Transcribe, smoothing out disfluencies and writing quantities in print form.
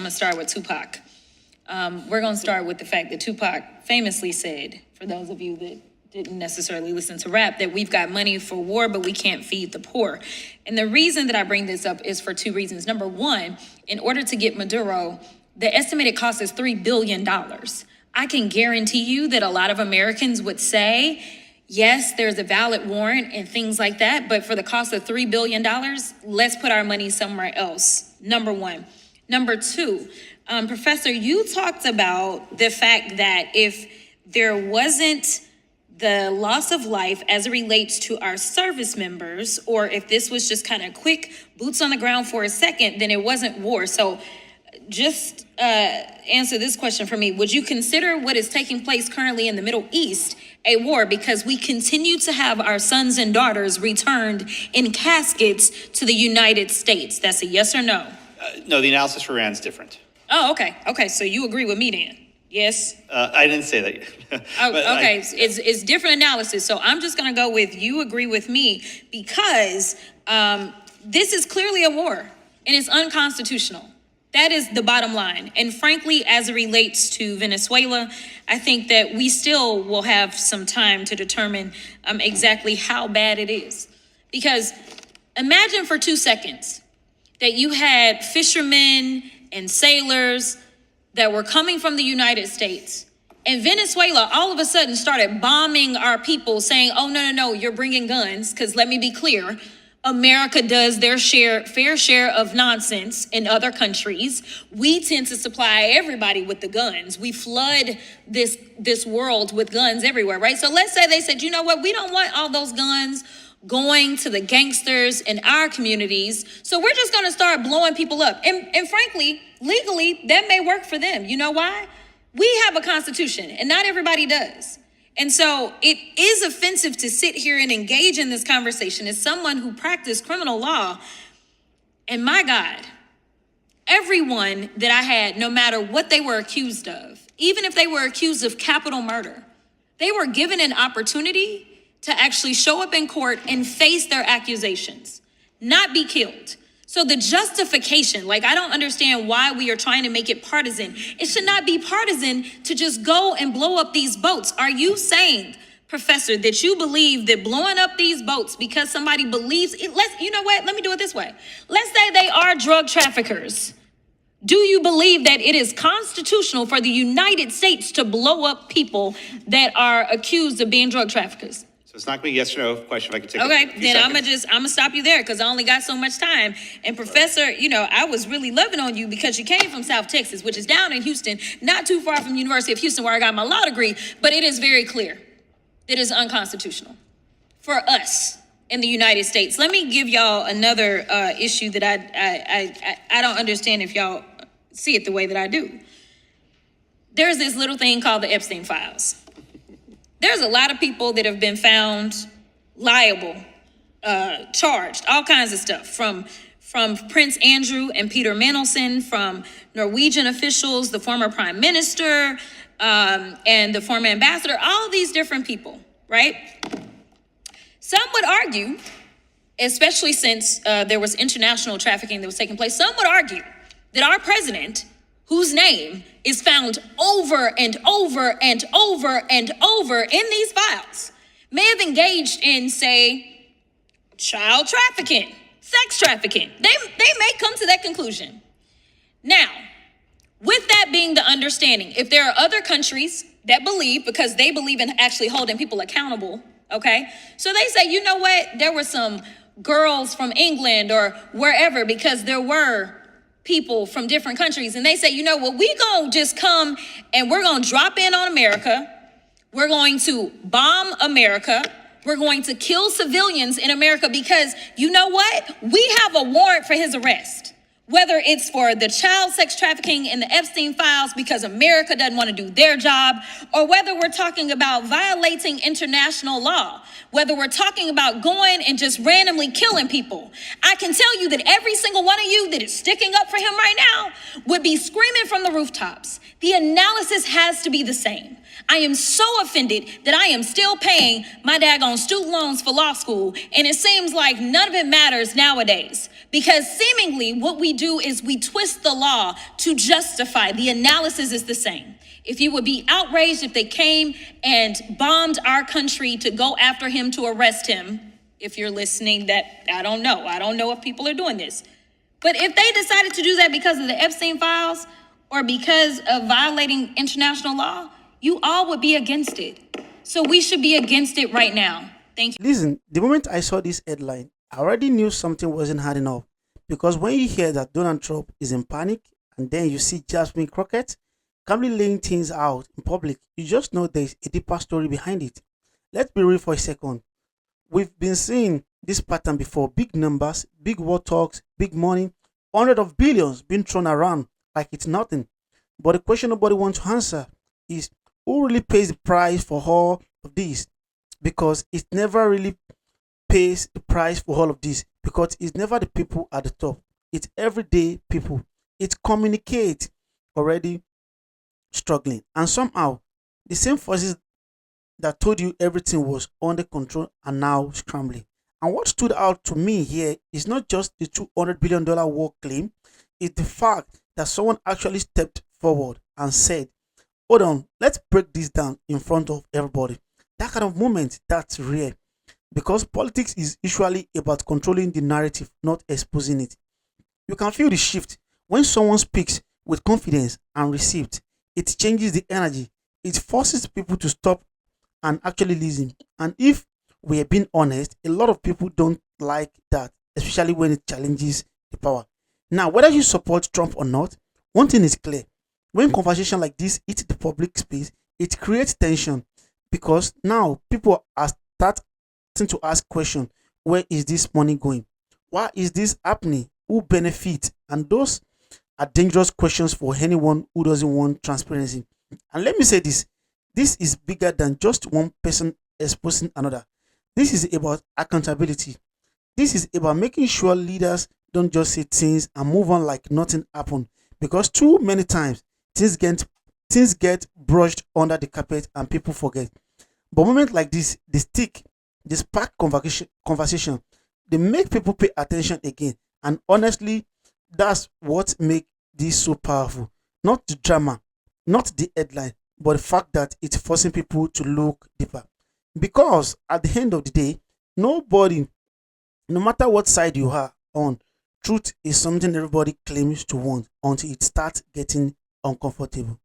going to start with Tupac. We're going to start with the fact that Tupac famously said, for those of you that didn't necessarily listen to rap, that we've got money for war, but we can't feed the poor. And the reason that I bring this up is for two reasons. Number one, in order to get Maduro, the estimated cost is $3 billion. I can guarantee you that a lot of Americans would say, yes, there's a valid warrant and things like that, but for the cost of $3 billion, let's put our money somewhere else. Number one. Number two, Professor, you talked about the fact that if there wasn't the loss of life as it relates to our service members, or if this was just kind of quick boots on the ground for a second, then it wasn't war. So just answer this question for me. Would you consider what is taking place currently in the Middle East a war, because we continue to have our sons and daughters returned in caskets to the United States? That's a yes or no? No, the analysis for Iran is different. Oh, okay. Okay, so you agree with me then? Yes? I didn't say that. Okay, it's different analysis. So I'm just going to go with you agree with me, because this is clearly a war and it's unconstitutional. That is the bottom line. And frankly, as it relates to Venezuela, I think that we still will have some time to determine exactly how bad it is. Because imagine for 2 seconds that you had fishermen and sailors that were coming from the United States, and Venezuela all of a sudden started bombing our people, saying, oh, no, you're bringing guns. Because let me be clear, America does their fair share of nonsense in other countries. We tend to supply everybody with the guns. We flood this world with guns everywhere, right? So let's say they said, you know what, we don't want all those guns going to the gangsters in our communities, so we're just going to start blowing people up. And frankly, legally, that may work for them. You know why? We have a constitution, and not everybody does. And so it is offensive to sit here and engage in this conversation as someone who practiced criminal law. And my God, everyone that I had, no matter what they were accused of, even if they were accused of capital murder, they were given an opportunity to actually show up in court and face their accusations, not be killed. So the justification, like, I don't understand why we are trying to make it partisan. It should not be partisan to just go and blow up these boats. Are you saying, Professor, that you believe that blowing up these boats because somebody believes it? You know what? Let me do it this way. Let's say they are drug traffickers. Do you believe that it is constitutional for the United States to blow up people that are accused of being drug traffickers? It's not going to be a yes or no question. If I could take okay, a few then seconds. I'm gonna stop you there because I only got so much time. And Professor, you know, I was really loving on you because you came from South Texas, which is down in Houston, not too far from the University of Houston, where I got my law degree. But it is very clear that it is unconstitutional for us in the United States. Let me give y'all another issue that I don't understand if y'all see it the way that I do. There's this little thing called the Epstein files. There's a lot of people that have been found liable, charged, all kinds of stuff, from Prince Andrew and Peter Mandelson, from Norwegian officials, the former prime minister, and the former ambassador, all these different people, right? Some would argue, especially since there was international trafficking that was taking place, some would argue that our president, whose name is found over and over and over and over in these files, may have engaged in, say, child trafficking, sex trafficking. They may come to that conclusion. Now, with that being the understanding, if there are other countries that believe, because they believe in actually holding people accountable, okay? So they say, you know what? There were some girls from England or wherever, because there were people from different countries, and they say, you know what, we gonna just come and we're gonna drop in on America. We're going to bomb America. We're going to kill civilians in America because, you know what, we have a warrant for his arrest. Whether it's for the child sex trafficking in the Epstein files because America doesn't want to do their job, or whether we're talking about violating international law, whether we're talking about going and just randomly killing people. I can tell you that every single one of you that is sticking up for him right now would be screaming from the rooftops. The analysis has to be the same. I am so offended that I am still paying my daggone student loans for law school, and it seems like none of it matters nowadays. Because seemingly what we do is we twist the law to justify. The analysis is the same. If you would be outraged if they came and bombed our country to go after him to arrest him, if you're listening, that I don't know. I don't know if people are doing this. But if they decided to do that because of the Epstein files or because of violating international law, you all would be against it. So we should be against it right now. Thank you. Listen, the moment I saw this headline, I already knew something wasn't hard enough. Because when you hear that Donald Trump is in panic and then you see Jasmine Crockett calmly laying things out in public, you just know there's a deeper story behind it. Let's be real for a second. We've been seeing this pattern before. Big numbers, big war talks, big money, hundreds of billions being thrown around like it's nothing. But the question nobody wants to answer is who really pays the price for all of this? Because it never really pays the price for all of this, because it's never the people at the top. It's everyday people. It communicates already struggling. And somehow, the same forces that told you everything was under control are now scrambling. And what stood out to me here is not just the $200 billion war claim, it's the fact that someone actually stepped forward and said, hold on, let's break this down in front of everybody. That kind of moment, that's rare. Because politics is usually about controlling the narrative, not exposing it. You can feel the shift when someone speaks with confidence and received. It changes the energy. It forces people to stop and actually listen. And if we are being honest, a lot of people don't like that, especially when it challenges the power. Now, whether you support Trump or not, one thing is clear. When conversation like this hit the public space, it creates tension because now people are starting to ask questions. Where is this money going? Why is this happening? Who benefits? And those are dangerous questions for anyone who doesn't want transparency. And let me say this. This is bigger than just one person exposing another. This is about accountability. This is about making sure leaders don't just say things and move on like nothing happened. Because too many times things get brushed under the carpet and people forget. But moments like this, they stick, they spark conversation, they make people pay attention again. And honestly, that's what makes this so powerful. Not the drama, not the headline, but the fact that it's forcing people to look deeper. Because at the end of the day, nobody, no matter what side you are on, truth is something everybody claims to want until it starts getting uncomfortable.